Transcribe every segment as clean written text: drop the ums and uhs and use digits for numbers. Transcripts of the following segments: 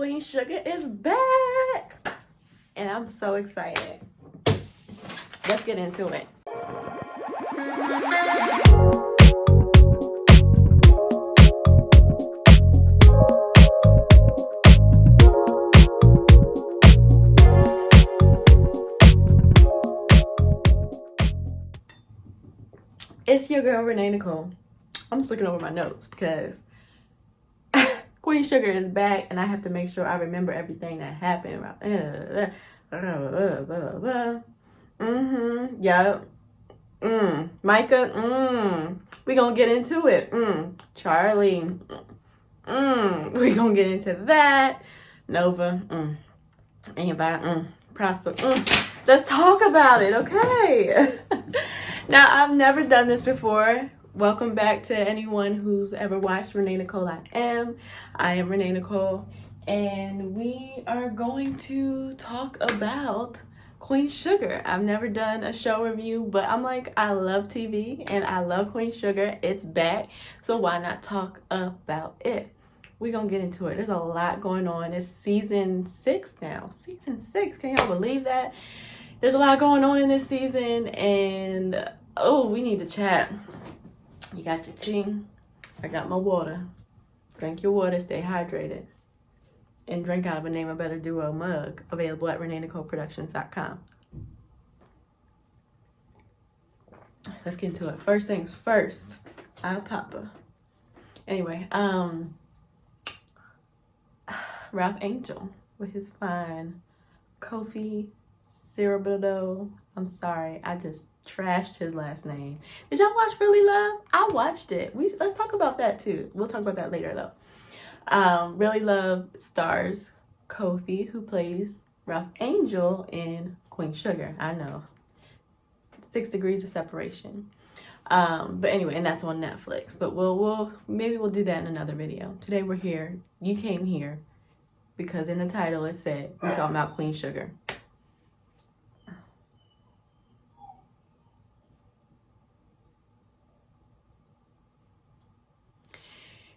Queen Sugar is back, and I'm so excited. Let's get into it. It's your girl, Renée Nicole. I'm just looking over my notes because Queen Sugar is back, and I have to make sure I remember everything that happened. Yeah. Micah. We gonna get into it. Charlie. We gonna get into that. Nova. Anybody. Prosper. Let's talk about it, okay? Now, I've never done this before. Welcome back to anyone who's ever watched Renée Nicole. I am Renée Nicole, and we are going to talk about Queen Sugar. I've never done a show review, but I'm like, I love TV and I love Queen Sugar. It's back, so why not talk about it? We're gonna get into it. There's a lot going on. It's season 6 now. Season 6, can y'all believe that? There's a lot going on in this season, and we need to chat. You got your tea. I got my water. Drink your water, stay hydrated. And drink out of a Name a Better Duo mug, available at ReneeNicoleProductions.com. Let's get into it. First things first, I'll Papa. Anyway, Ralph Angel with his fine Kofi Cerebro. I'm sorry, I just trashed his last name. Did y'all watch Really Love? I watched it. Let's talk about that too. We'll talk about that later though. Really Love stars Kofi, who plays Ralph Angel in Queen Sugar. I know, 6 degrees of separation. But anyway, and that's on Netflix. But maybe we'll do that in another video. Today we're here. You came here because in the title it said we're talking about Queen Sugar.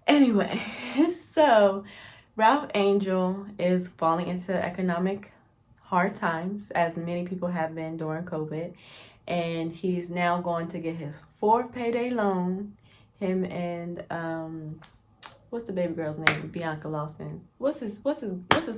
Anyway, so Ralph Angel is falling into economic hard times, as many people have been during COVID, and he's now going to get his 4th payday loan. Him and what's the baby girl's name? Bianca Lawson. What's his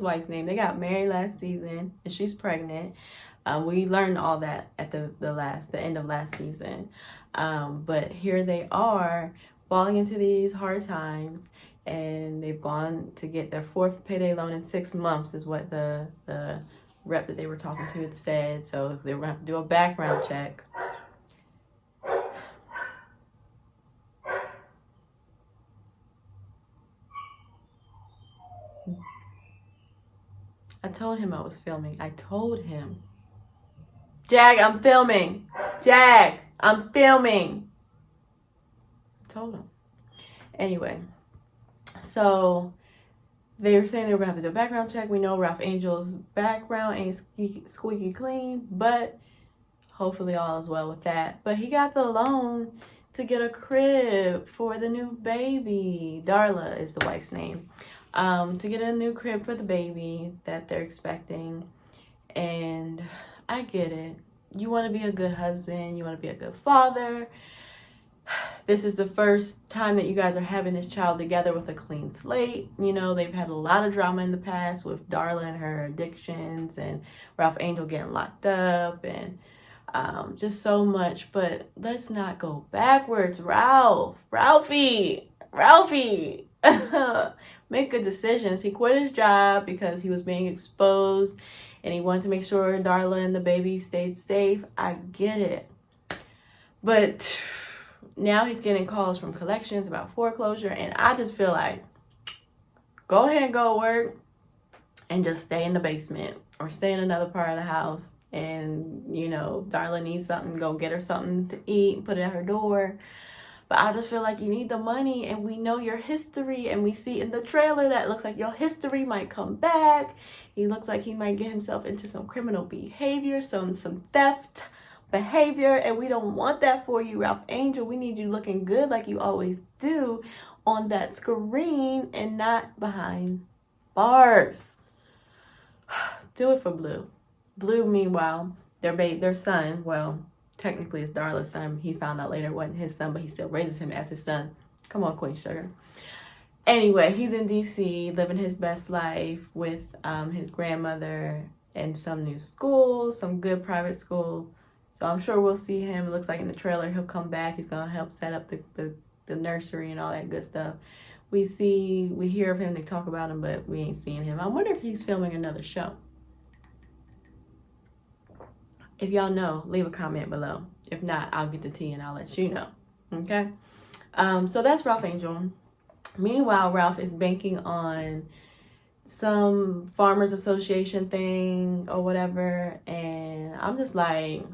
wife's name? They got married last season, and she's pregnant. We learned all that at the end of last season, but here they are falling into these hard times, and they've gone to get their 4th payday loan in 6 months is what the rep that they were talking to had said. So they were going to have to do a background check. I told him I was filming. I told him, Jag, I'm filming. Jag, I'm filming. Told him. Anyway, so they were saying they were gonna have to do a background check. We know Ralph Angel's background ain't squeaky clean, but hopefully all is well with that. But he got the loan to get a crib for the new baby. Darla is the wife's name. To get a new crib for the baby that they're expecting. And I get it. You want to be a good husband. You want to be a good father. This is the first time that you guys are having this child together with a clean slate. You know, they've had a lot of drama in the past with Darla and her addictions, and Ralph Angel getting locked up, and just so much. But let's not go backwards. Ralphie, make good decisions. He quit his job because he was being exposed, and he wanted to make sure Darla and the baby stayed safe. I get it. But now he's getting calls from collections about foreclosure, and I just feel like, go ahead and go to work and just stay in the basement or stay in another part of the house. And, you know, Darla needs something, go get her something to eat, put it at her door. But I just feel like you need the money, and we know your history, and we see in the trailer that it looks like your history might come back. He looks like he might get himself into some criminal behavior, some theft behavior, and we don't want that for you, Ralph Angel. We need you looking good like you always do on that screen and not behind Bars. Do it for Blue. Blue, meanwhile, their son, well, technically it's Darla's son. He found out later it wasn't his son, but he still raises him as his son. Come on, Queen Sugar. Anyway, he's in DC living his best life with his grandmother in some new school, some good private school. So I'm sure we'll see him. It looks like in the trailer he'll come back. He's going to help set up the nursery and all that good stuff. We hear of him, they talk about him, but we ain't seeing him. I wonder if he's filming another show. If y'all know, leave a comment below. If not, I'll get the tea and I'll let you know. Okay? So that's Ralph Angel. Meanwhile, Ralph is banking on some Farmers Association thing or whatever. And I'm just like,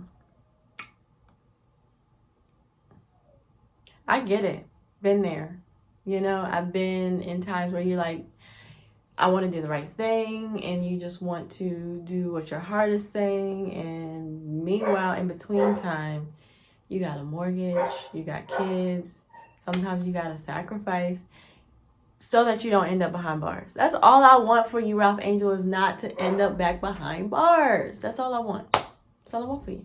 I get it. Been there. You know, I've been in times where you're like, I want to do the right thing, and you just want to do what your heart is saying. And meanwhile, in between time, you got a mortgage, you got kids. Sometimes you got to sacrifice so that you don't end up behind bars. That's all I want for you, Ralph Angel, is not to end up back behind bars. That's all I want. That's all I want for you.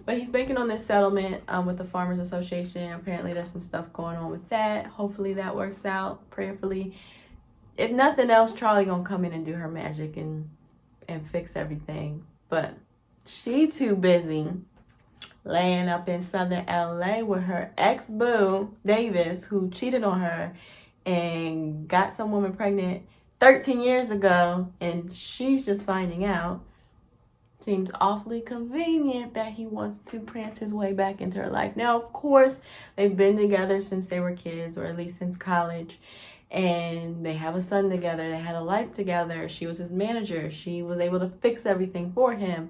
But he's banking on this settlement with the Farmers Association. Apparently there's some stuff going on with that. Hopefully that works out prayerfully. If nothing else, Charlie gonna come in and do her magic and fix everything. But she too busy laying up in Southern LA with her ex-boo, Davis, who cheated on her and got some woman pregnant 13 years ago, and she's just finding out. Seems awfully convenient that he wants to prance his way back into her life. Now, of course, they've been together since they were kids, or at least since college. And they have a son together. They had a life together. She was his manager. She was able to fix everything for him.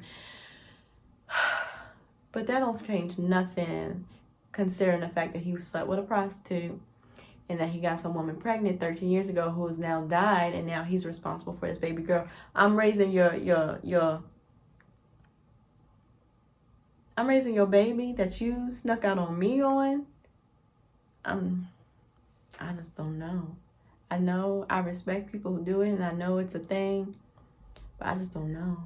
But that don't change nothing, considering the fact that he slept with a prostitute and that he got some woman pregnant 13 years ago who has now died, and now he's responsible for this baby girl. I'm raising your baby that you snuck out on me on. I just don't know. I know I respect people who do it, and I know it's a thing, but I just don't know.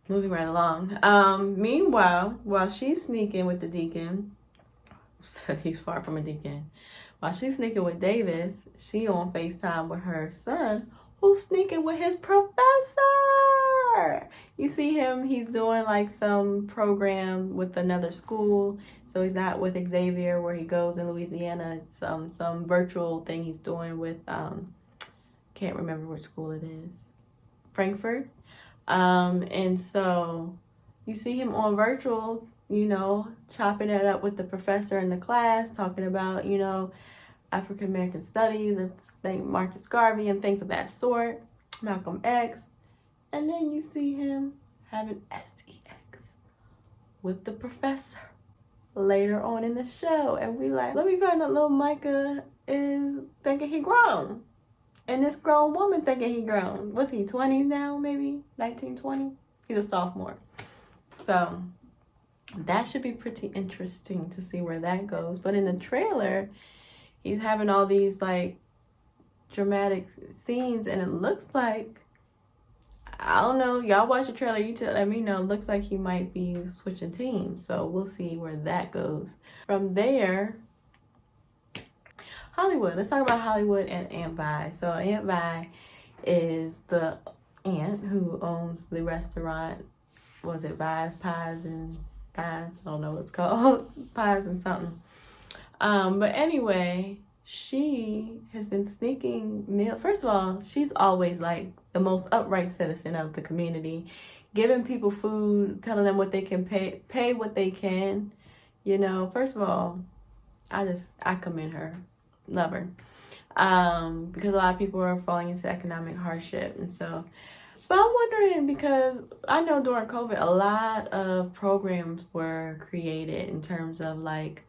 Moving right along. Meanwhile, while she's sneaking with the deacon, so he's far from a deacon. While she's sneaking with Davis, she on FaceTime with her son, who's sneaking with his professor. You see him, he's doing like some program with another school. So he's not with Xavier where he goes in Louisiana. It's some virtual thing he's doing with, can't remember which school it is. Frankfurt. And so you see him on virtual, you know, chopping it up with the professor in the class, talking about, you know, African American studies or Marcus Garvey and things of that sort, Malcolm X. And then you see him having sex with the professor later on in the show. And we like, let me find out little Micah is thinking he grown. And this grown woman thinking he grown. What's he, 20 now, maybe? 19, 20? He's a sophomore. So that should be pretty interesting to see where that goes. But in the trailer, he's having all these like dramatic scenes, and it looks like, I don't know, y'all watch the trailer, you let me know. It looks like he might be switching teams, so we'll see where that goes. From there, Hollywood. Let's talk about Hollywood and Aunt Vi. So Aunt Vi is the aunt who owns the restaurant. Was it Vi's Pies and Thighs? I don't know what it's called. Pies and something. But anyway, she has been sneaking meal. First of all, she's always like the most upright citizen of the community, giving people food, telling them what they can pay what they can. You know, first of all, I commend her, love her, because a lot of people are falling into economic hardship, and so. But I'm wondering, because I know during COVID, a lot of programs were created in terms of like,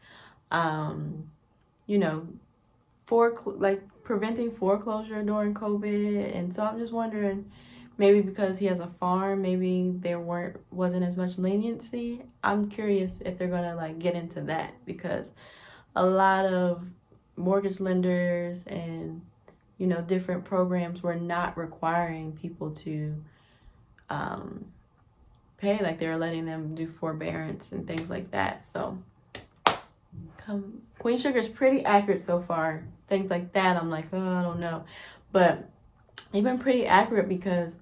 you know, preventing foreclosure during COVID. And so I'm just wondering, Maybe because he has a farm, maybe there wasn't as much leniency. I'm curious if they're gonna like get into that, because a lot of mortgage lenders and different programs were not requiring people to pay. Like they were letting them do forbearance and things like that. So Queen Sugar is pretty accurate so far. Things like that, I'm like, oh, I don't know. But they've been pretty accurate because,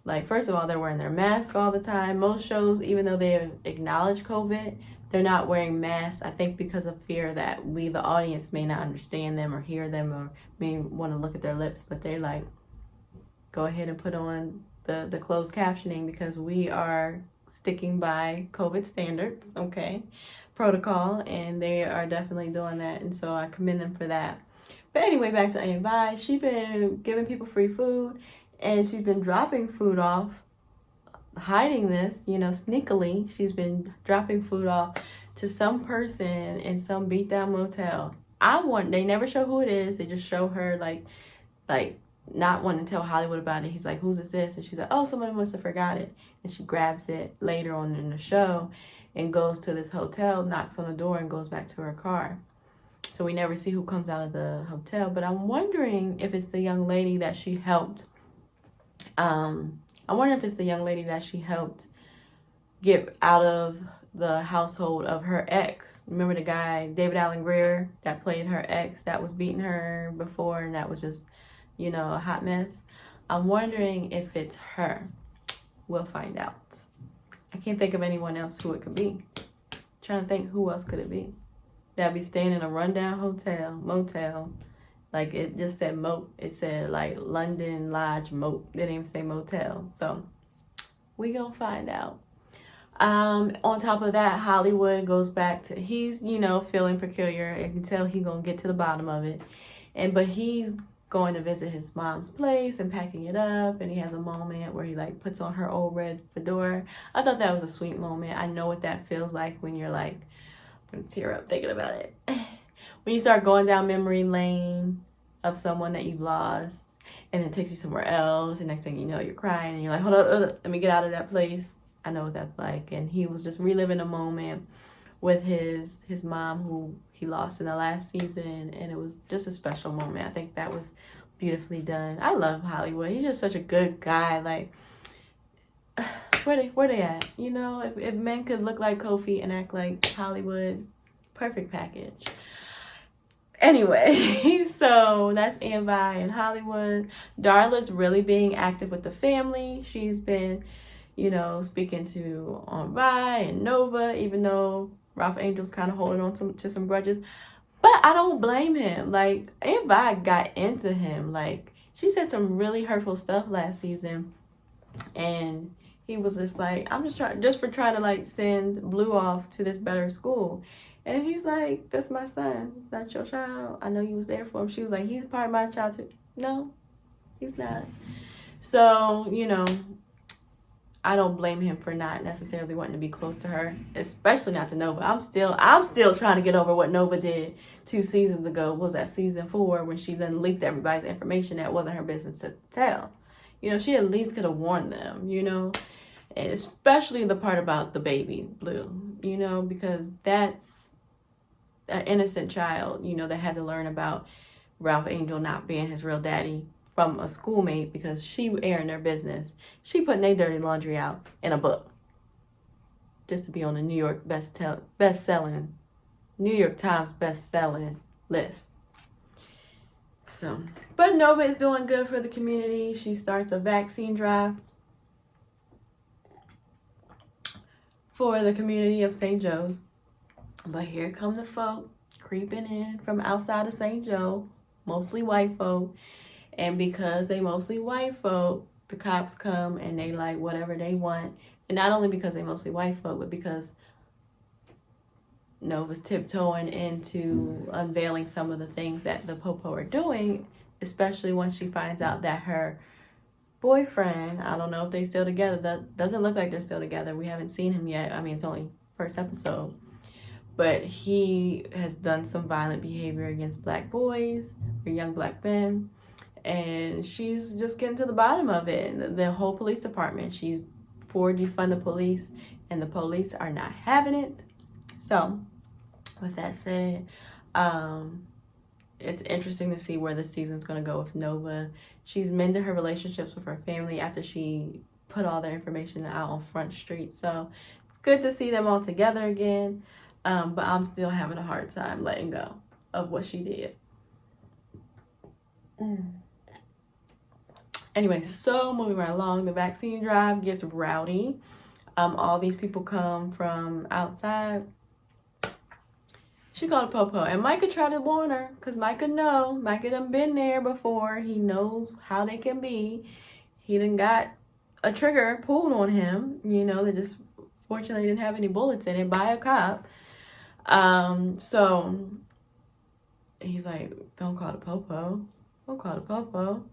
like, first of all, they're wearing their mask all the time. Most shows, even though they acknowledge COVID, they're not wearing masks. I think because of fear that we, the audience, may not understand them or hear them or may want to look at their lips. But they're like, go ahead and put on the closed captioning because we are sticking by COVID standards, okay, protocol, and they are definitely doing that. And so I commend them for that. But anyway, back to Avi. She's been giving people free food, and she's been dropping food off, hiding this, sneakily. She's been dropping food off to some person in some beat down motel. They never show who it is. They just show her like not wanting to tell Hollywood about it. He's like, whose is this? And she's like, oh, somebody must have forgot it. And she grabs it later on in the show and goes to this hotel, knocks on the door, and goes back to her car. So we never see who comes out of the hotel. But I'm wondering if it's the young lady that she helped. I wonder if it's the young lady that she helped get out of the household of her ex. Remember the guy, David Allen Greer, that played her ex, that was beating her before, and that was just, a hot mess. I'm wondering if it's her. We'll find out. I can't think of anyone else who it could be. Trying to think, who else could it be? That'd be staying in a rundown motel. Like it just said it said like London Lodge moat. They didn't even say motel. So we gonna find out. On top of that, Hollywood goes back to, he's, feeling peculiar. You can tell he's gonna get to the bottom of it. But he's going to visit his mom's place and packing it up, and he has a moment where he like puts on her old red fedora. I thought that was a sweet moment. I know what that feels like when you're like, I'm gonna tear up thinking about it. When you start going down memory lane of someone that you've lost, and it takes you somewhere else, and next thing you know, you're crying, and you're like, hold up, let me get out of that place. I know what that's like. And he was just reliving a moment with his mom, who he lost in the last season, and it was just a special moment. I think that was beautifully done. I love Hollywood. He's just such a good guy. Like, where they at? If men could look like Kofi and act like Hollywood, perfect package. Anyway, so that's Avi and Hollywood. Darla's really being active with the family. She's been, speaking to Avi and Nova, even though Ralph Angel's kind of holding on to some grudges. But I don't blame him. Like, Avi got into him. Like, she said some really hurtful stuff last season. And he was just like, I'm just for trying to like send Blue off to this better school. And he's like, that's my son. That's your child. I know you was there for him. She was like, he's part of my child too. No, he's not. So, I don't blame him for not necessarily wanting to be close to her, especially not to Nova. I'm still trying to get over what Nova did 2 seasons ago. What was that, season 4, when she then leaked everybody's information that wasn't her business to tell. She at least could have warned them, and especially the part about the baby, Blue, because that's an innocent child, that had to learn about Ralph Angel not being his real daddy from a schoolmate because she airing their business. She putting their dirty laundry out in a book just to be on the New York New York Times best-selling list. So, but Nova is doing good for the community. She starts a vaccine drive for the community of St. Joe's. But here come the folk creeping in from outside of St. Joe, mostly white folk. And because they mostly white folk, the cops come and they like whatever they want. And not only because they mostly white folk, but because Nova's tiptoeing into unveiling some of the things that the Popo are doing, especially when she finds out that her boyfriend, I don't know if they're still together. That doesn't look like they're still together. We haven't seen him yet. I mean, it's only first episode. But he has done some violent behavior against black boys or young black men. and she's just getting to the bottom of it. And the whole police department, she's for defund the police, and the police are not having it. So with that said, it's interesting to see where the season's going to go with Nova. She's mended her relationships with her family after she put all their information out on Front Street. So it's good to see them all together again. But I'm still having a hard time letting go of what she did. Anyway, so moving right along, the vaccine drive gets rowdy. All these people come from outside. She called a popo, and Micah tried to warn her, because Micah done been there before. He knows how they can be. He done got a trigger pulled on him, that just fortunately didn't have any bullets in it by a cop. So he's like, don't call the popo. Don't call the popo.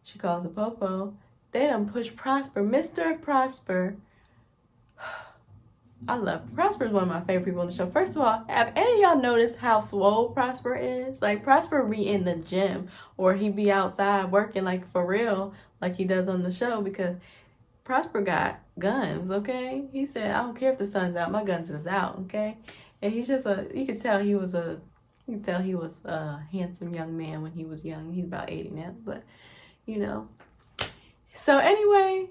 She calls the popo. They done push Prosper. Mr. Prosper. I love Prosper. Is one of my favorite people on the show. First of all, have any of y'all noticed how swole Prosper is? Like, Prosper be in the gym, or he be outside working, like, for real, like he does on the show, because Prosper got guns, okay? He said, I don't care if the sun's out, my guns is out, okay? And he's just you could tell he was a handsome young man when he was young. He's about 80 now, but, So anyway,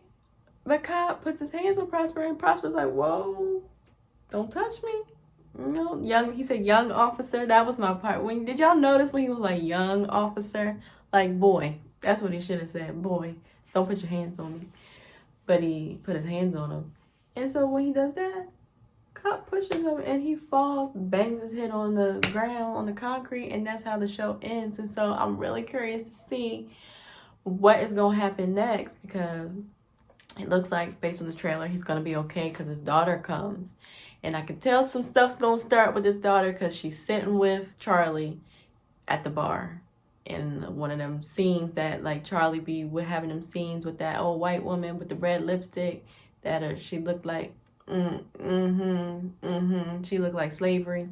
the cop puts his hands on Prosper, and Prosper's like, whoa, don't touch me. He said young officer. That was my part. Did y'all notice when he was like young officer? Like, boy, that's what he should have said. Boy, don't put your hands on me. But he put his hands on him. And so when he does that, cop pushes him and he falls, bangs his head on the ground, on the concrete, and that's how the show ends. And so I'm really curious to see what is going to happen next, because it looks like, based on the trailer, he's going to be okay because his daughter comes. And I can tell some stuff's going to start with his daughter, because she's sitting with Charlie at the bar. In one of them scenes that, like, Charlie be with, having them scenes with that old white woman with the red lipstick that she looked like, she looked like slavery.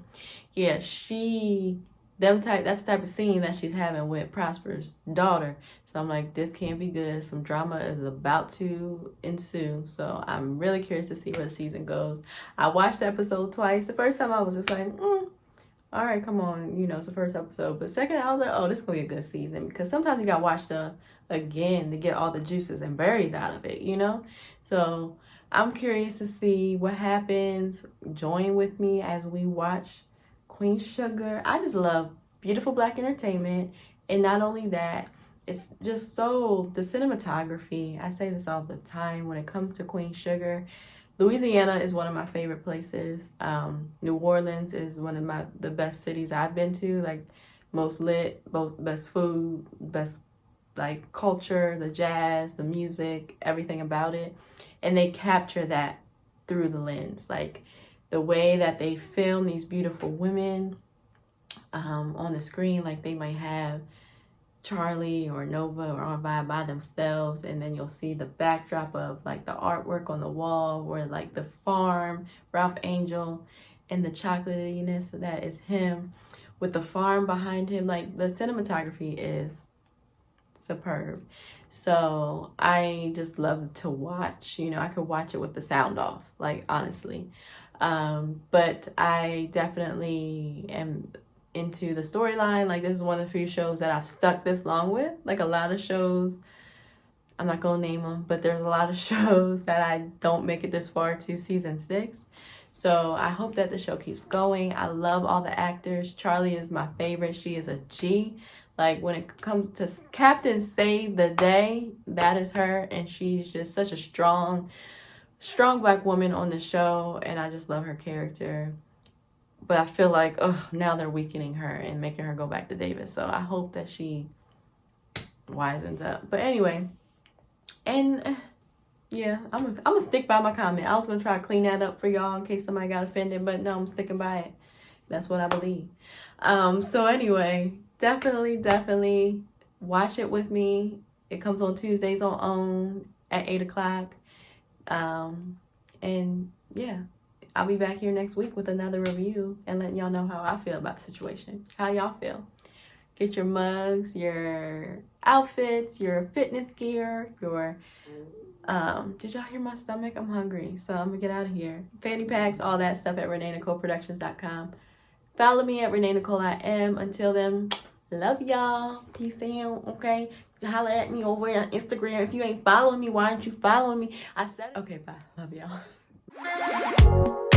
Yeah, that's the type of scene that she's having with Prosper's daughter. So I'm like, this can't be good. Some drama is about to ensue. So I'm really curious to see where the season goes. I watched the episode twice. The first time I was just like, all right, come on. It's the first episode. But second, I was like, oh, this is going to be a good season. Because sometimes you got to watch again to get all the juices and berries out of it, So I'm curious to see what happens. Join with me as we watch Queen Sugar. I just love beautiful Black entertainment. And not only that, it's just the cinematography. I say this all the time when it comes to Queen Sugar. Louisiana is one of my favorite places. New Orleans is one of the best cities I've been to. Like, most lit, both best food, best like culture, the jazz, the music, everything about it. And they capture that through the lens. Like, the way that they film these beautiful women on the screen, like they might have Charlie or Nova or on by themselves, and then you'll see the backdrop of like the artwork on the wall, where like the farm, Ralph Angel, and the chocolatiness that is him with the farm behind him. Like, the cinematography is superb. So I just love to watch. I could watch it with the sound off, like, honestly. But I definitely am into the storyline. Like, this is one of the few shows that I've stuck this long with. Like, a lot of shows, I'm not gonna name them, but there's a lot of shows that I don't make it this far to season 6. So I hope that the show keeps going. I love all the actors. Charlie is my favorite. She is a G. Like, when it comes to Captain Save the Day, that is her. And she's just such a strong Black woman on the show. And I just love her character. But I feel like, now they're weakening her and making her go back to Davis. So I hope that she wisens up. But anyway, and yeah, I'm gonna stick by my comment. I was gonna try to clean that up for y'all in case somebody got offended, but no, I'm sticking by it. That's what I believe. So anyway, definitely watch it with me. It comes on Tuesdays on OWN at 8 o'clock. And yeah, I'll be back here next week with another review and letting y'all know how I feel about the situation. How y'all feel? Get your mugs, your outfits, your fitness gear, your did y'all hear my stomach? I'm hungry, so I'm gonna get out of here. Fanny packs, all that stuff at ReneeNicoleProductions.com. Follow me at Renée Nicole I am. Until then, love y'all. Peace out, okay? Holler at me over on Instagram. If you ain't following me, why aren't you following me? I said, okay, bye. Love y'all.